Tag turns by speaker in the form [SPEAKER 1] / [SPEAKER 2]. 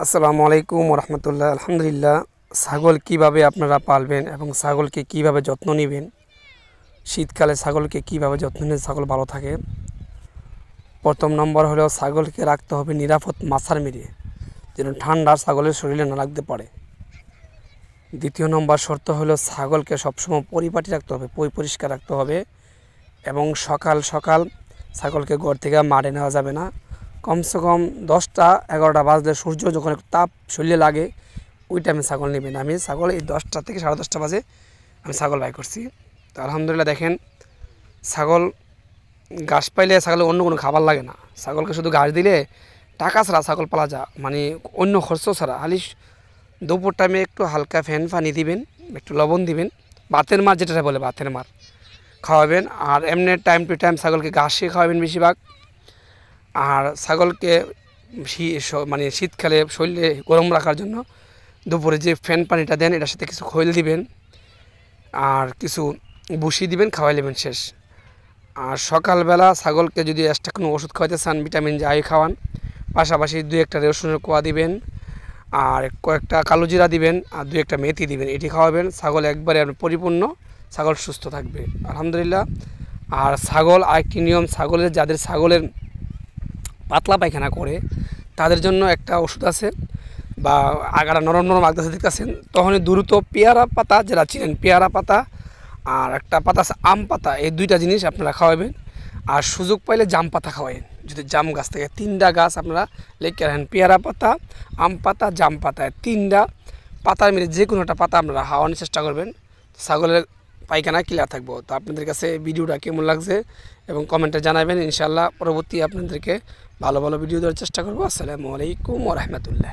[SPEAKER 1] আসসালামু আলাইকুম রহমতুল্লাহ। আলহামদুলিল্লাহ। ছাগল কিভাবে আপনারা পালবেন এবং ছাগলকে কিভাবে যত্ন নেবেন, শীতকালে ছাগলকে কিভাবে যত্ন নিলে ছাগল ভালো থাকে। প্রথম নম্বর হলো ছাগলকে রাখতে হবে নিরাপদ মাছার মেরে, যেন ঠান্ডা ছাগলের শরীরে না লাগতে পারে। দ্বিতীয় নম্বর শর্ত হলো ছাগলকে সবসময় পরিপাটি রাখতে হবে, পরিষ্কার রাখতে হবে এবং সকাল সকাল ছাগলকে ঘর থেকে মাঠে নেওয়া যাবে না। কমসে কম 10টা-11টা বাজলে সূর্য যখন একটু তাপ শরীরে লাগে ওই টাইমে ছাগল নেবেন। আমি ছাগল এই 10টা থেকে 10:30 বাজে আমি ছাগল বাই করছি। তো আলহামদুলিল্লাহ দেখেন, ছাগল ঘাস পাইলে ছাগলের অন্য কোনো খাবার লাগে না। ছাগলকে শুধু ঘাস দিলে টাকা ছাড়া ছাগল পালা যা, মানে অন্য খরচ ছাড়া। খালি দুপুর টাইমে একটু হালকা ফ্যান পানি দিবেন, একটু লবণ দিবেন, ভাতের মার যেটা বলে ভাতের মার খাওয়াবেন। আর এমনি টাইম টু টাইম ছাগলকে ঘাসে খাওয়াবেন বেশিরভাগ। আর ছাগলকে মানে শীতকালে শরীরে গরম রাখার জন্য দুপুরে যে ফ্যান পানিটা দেন এটার সাথে কিছু খৈল দিবেন আর কিছু ভুসি দিবেন, খাওয়াই নেবেন শেষ। আর সকালবেলা ছাগলকে যদি এক্সট্রা কোনো ওষুধ খাওয়াতে চান, ভিটামিন যাই খাওয়ান, পাশাপাশি 2-1টা রসুনের কোয়া দিবেন আর কয়েকটা কালো জিরা দিবেন আর 2-1টা মেথি দিবেন। এটি খাওয়াবেন, ছাগল একবারে পরিপূর্ণ ছাগল সুস্থ থাকবে আলহামদুলিল্লাহ। আর ছাগল আরেকটি নিয়ম, যাদের ছাগলের পাতলা পায়খানা করে তাদের জন্য একটা ওষুধ আছে, বা আগাটা নরম নরম আগতে দেখতেছেন, তখনই দ্রুত পেয়ারা পাতা, যারা চিনেন পেয়ারা পাতা আর একটা পাতা আছে আম পাতা, এই 2টা জিনিস আপনারা খাওয়াবেন। আর সুযোগ পাইলে জাম পাতা খাওয়াবেন। যদি জাম গাছ থেকে 3টা গাছ আপনারা লেখে রাখেন, পেয়ারা পাতা, আম পাতা, জাম পাতা, 3টা পাতার মিলে যে কোনো একটা পাতা আপনারা খাওয়ানোর চেষ্টা করবেন, ছাগলের পায়খানা ক্লিয়ার থাকবো। তো আপনাদের কাছে ভিডিওটা কেমন লাগছে এবং কমেন্টে জানাবেন। ইনশাআল্লাহ পরবর্তী আপনাদেরকে ভালো ভালো ভিডিও দেওয়ার চেষ্টা করবো। আসসালামু আলাইকুম ওয়া রাহমাতুল্লাহ।